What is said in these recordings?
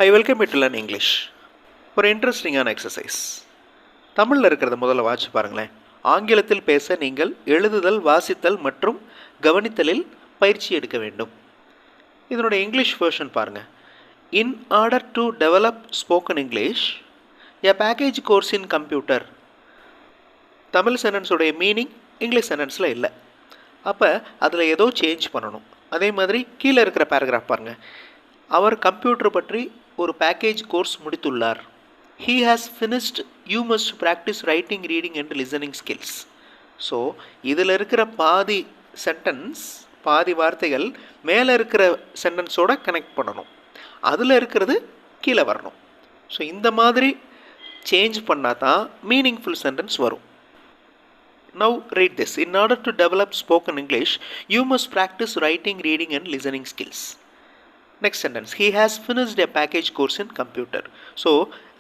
I welcome you to learn English. ஒரு இன்ட்ரெஸ்டிங்கான exercise. தமிழில் இருக்கிறத முதல்ல வாட்சி பாருங்களேன். ஆங்கிலத்தில் பேச நீங்கள் எழுதுதல், வாசித்தல் மற்றும் கவனித்தலில் பயிற்சி எடுக்க வேண்டும். இதனுடைய இங்கிலீஷ் வெர்ஷன் பாருங்கள். In order to develop spoken English a package course in computer. Tamil சென்டென்ஸுடைய மீனிங் இங்கிலீஷ் சென்டென்ஸில் இல்லை. அப்போ அதில் ஏதோ சேஞ்ச் பண்ணணும். அதே மாதிரி கீழே இருக்கிற பேராகிராஃப் பாருங்கள். அவர் கம்ப்யூட்டர் பற்றி ஒரு பேக்கேஜ் கோர்ஸ் முடித்துள்ளார். He has finished. You must practice writing, reading and listening skills. So இதில் இருக்கிற பாதி சென்டென்ஸ், பாதி வார்த்தைகள் மேலே இருக்கிற சென்டென்ஸோடு கனெக்ட் பண்ணணும். அதில் இருக்கிறது கீழே வரணும். ஸோ இந்த மாதிரி சேஞ்ச் பண்ணால் தான் மீனிங்ஃபுல் சென்டென்ஸ் வரும். Now read this. In order to develop spoken English, you must practice writing, reading and listening skills. Next sentence. He has finished a package course in computer. So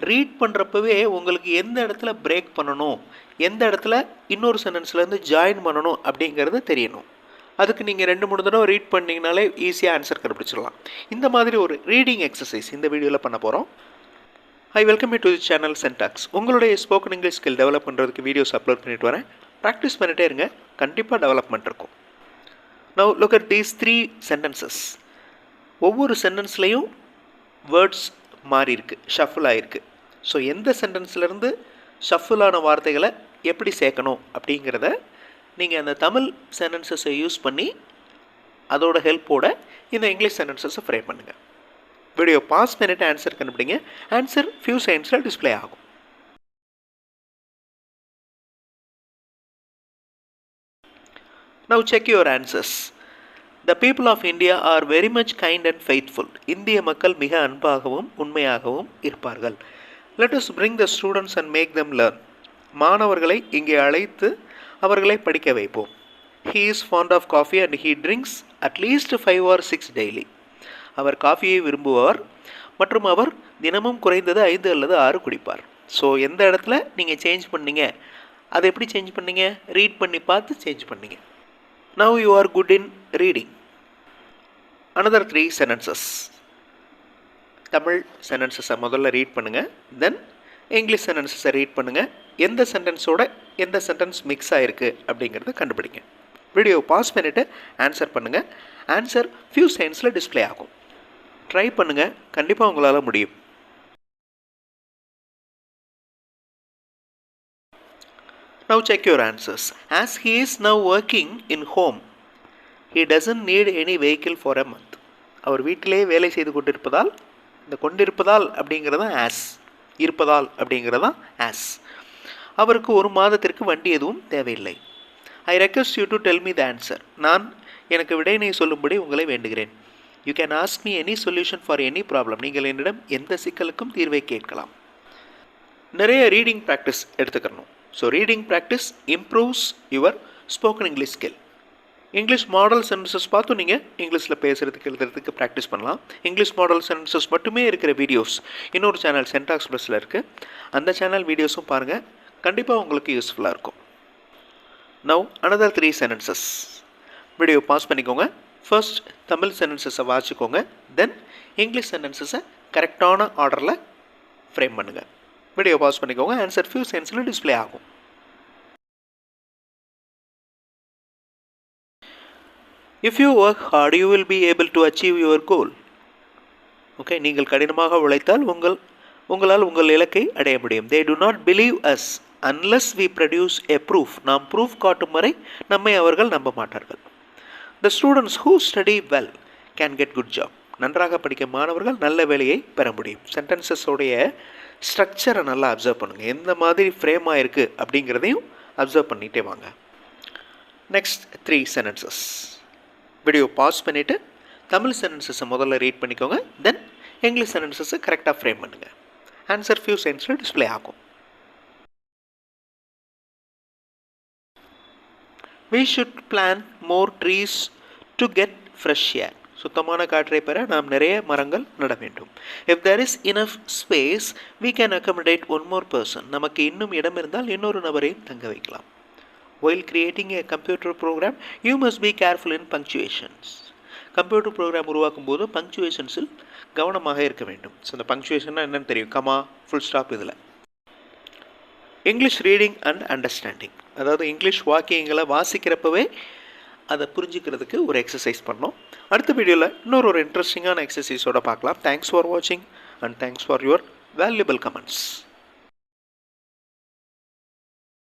read பண்ணுறப்பவே உங்களுக்கு எந்த இடத்துல break பண்ணணும், எந்த இடத்துல இன்னொரு சென்டென்ஸ்லேருந்து join பண்ணணும் அப்படிங்கிறது தெரியணும். அதுக்கு நீங்கள் 2-3 தடவை ரீட் பண்ணிங்கனாலே ஈஸியாக ஆன்சர் கண்டுபிடிச்சிடலாம். இந்த மாதிரி ஒரு ரீடிங் எக்ஸசைஸ் இந்த வீடியோவில் பண்ண போகிறோம். I welcome you to the channel Sentax. உங்களுடைய ஸ்போக்கன் இங்கிலீஷ் ஸ்கில் டெவலப் பண்ணுறதுக்கு வீடியோஸ் அப்லோட் பண்ணிட்டு வரேன். ப்ராக்டிஸ் பண்ணிகிட்டே இருங்க, கண்டிப்பாக டெவலப்மெண்ட் இருக்கும். Now look at these 3 sentences. ஒவ்வொரு சென்டென்ஸ்லேயும் வேர்ட்ஸ் மாறி இருக்குது, ஷஃபிள் ஆகிருக்கு. ஸோ எந்த சென்டென்ஸ்லேருந்து ஷஃபிளான வார்த்தைகளை எப்படி சேர்க்கணும் அப்படிங்கிறத நீங்கள் அந்த தமிழ் சென்டென்சஸை யூஸ் பண்ணி அதோட ஹெல்ப்போட இந்த இங்கிலீஷ் சென்டென்சஸை ஃப்ரேம் பண்ணுங்கள். வீடியோ பாஸ் பண்ணிவிட்டு ஆன்சர் கண்டுபிடிங்க. ஆன்சர் ஃபியூ செகண்ட்ஸில் டிஸ்பிளே ஆகும். Now check your answers. The people of India are very much kind and faithful. இந்திய மக்கள் மிக அன்பாகவும் உண்மையாகவும் இருப்பார்கள். Let us bring the students and make them learn. மாணவர்களை இங்கே அழைத்து அவர்களை படிக்க வைப்போம். He is fond of coffee and he drinks at least 5 or 6 daily. அவர் காஃபியை விரும்புவார் மற்றும் அவர் தினமும் குறைந்தது 5 அல்லது 6 குடிப்பார். ஸோ எந்த இடத்துல நீங்கள் சேஞ்ச் பண்ணீங்க, அதை எப்படி சேஞ்ச் பண்ணீங்க, ரீட் பண்ணி பார்த்து சேஞ்ச் பண்ணீங்க. Now you are good in reading. Another 3 sentences. Tamil சென்டென்சஸை முதல்ல ரீட் பண்ணுங்கள், தென் இங்கிலீஷ் சென்டென்சஸை ரீட் பண்ணுங்கள். எந்த சென்டென்ஸோட எந்த சென்டென்ஸ் மிக்ஸ் ஆகிருக்கு அப்படிங்கிறத கண்டுபிடிங்க. வீடியோ பாஸ் பண்ணிவிட்டு ஆன்சர் பண்ணுங்கள். ஆன்சர் ஃபியூ செகண்ட்ஸில் டிஸ்பிளே ஆகும். ட்ரை பண்ணுங்கள், கண்டிப்பாக உங்களால் முடியும். Now check your answers. As he is now working in home, he doesn't need any vehicle for a month. அவர் வீட்டிலே வேலை செய்து கொண்டிருப்பதால், இந்த கொண்டிருப்பதால் அப்படிங்கிறதா ஆஸ், இருப்பதால் அப்படிங்கிறதா ஆஸ். அவருக்கு ஒரு மாதத்திற்கு வண்டி எதுவும் தேவையில்லை. ஐ request you to tell me the answer. நான் எனக்கு விடையினை சொல்லும்படி உங்களை வேண்டுகிறேன். You can ask me any solution for any problem. நீங்கள் என்னிடம் எந்த சிக்கலுக்கும் தீர்வை கேட்கலாம். நிறைய ரீடிங் ப்ராக்டிஸ் எடுத்துக்கணும். So reading practice improves your spoken English skill. English model sentences பார்த்து நீங்கள் இங்கிலீஷில் பேசுகிறதுக்கு எழுதுறதுக்கு ப்ராக்டிஸ் பண்ணலாம். இங்கிலீஷ் மாடல் சென்டென்சஸ் மட்டுமே இருக்கிற வீடியோஸ் இன்னொரு சேனல் சென்டாக்ஸ் ப்ளஸில் இருக்குது. அந்த சேனல் வீடியோஸும் பாருங்கள், கண்டிப்பாக உங்களுக்கு யூஸ்ஃபுல்லாக இருக்கும். Now another 3 sentences. Video pass பண்ணிக்கோங்க. ஃபர்ஸ்ட் தமிழ் சென்டென்சஸை வாசிக்கோங்க, தென் இங்கிலீஷ் சென்டென்சஸை கரெக்டான ஆர்டரில் ஃப்ரேம் பண்ணுங்கள். வீடியோ பாஸ் பண்ணிக்கோங்க. ஆன்சர் ஃபியூ செகண்ட்ஸில் டிஸ்பிளே ஆகும். If you work hard, you will be able to achieve your goal. Okay, நீங்கள் கடினமாக உழைத்தால் உங்களால் உங்கள் இலக்கை அடைய முடியும். They do not believe us unless we produce a proof. நாம் ப்ரூஃப் காட்டும் வரை நம்மை அவர்கள் நம்ப மாட்டார்கள். The students who study well can get good job. நன்றாக படிக்கும் மாணவர்கள் நல்ல வேலையை பெற முடியும். சென்டென்சஸோடைய ஸ்ட்ரக்சரை நல்லா அப்சர்வ் பண்ணுங்கள். எந்த மாதிரி ஃப்ரேம் ஆகிருக்கு அப்படிங்கிறதையும் அப்சர்வ் பண்ணிகிட்டே வாங்க. Next 3 sentences. வீடியோ பாஸ் பண்ணிவிட்டு தமிழ் சென்டென்சஸை முதல்ல ரீட் பண்ணிக்கோங்க, தென் இங்கிலீஷ் சென்டென்சஸை கரெக்டாக ஃப்ரேம் பண்ணுங்கள். ஆன்சர் ஃபியூ செகண்ட்ஸில் டிஸ்பிளே ஆகும். We should plant more trees to get fresh air. சுத்தமான காற்றை பெற நாம் நிறைய மரங்கள் நட வேண்டும். If there is enough space, we can accommodate one more person. நமக்கு இன்னும் இடம் இருந்தால் இன்னொரு நபரையும் தங்க வைக்கலாம். While creating a computer program, you must be careful in punctuations. Computer program உருவாக்கும் போது பங்க்சுவேஷன்ஸில் கவனமாக இருக்க வேண்டும். ஸோ இந்த பங்க்சுவேஷன்னா என்னென்னு தெரியும், கமா, ஃபுல் ஸ்டாப். இதில் இங்கிலீஷ் ரீடிங் அண்ட் அண்டர்ஸ்டாண்டிங், அதாவது இங்கிலீஷ் வாக்கியங்களை வாசிக்கிறப்பவே அதை புரிஞ்சுக்கிறதுக்கு ஒரு எக்ஸசைஸ் பண்ணோம். அடுத்த வீடியோவில் இன்னொரு இன்ட்ரெஸ்டிங்கான எக்ஸசைஸோடு பார்க்கலாம். தேங்க்ஸ் ஃபார் வாட்சிங் and thanks for your valuable comments.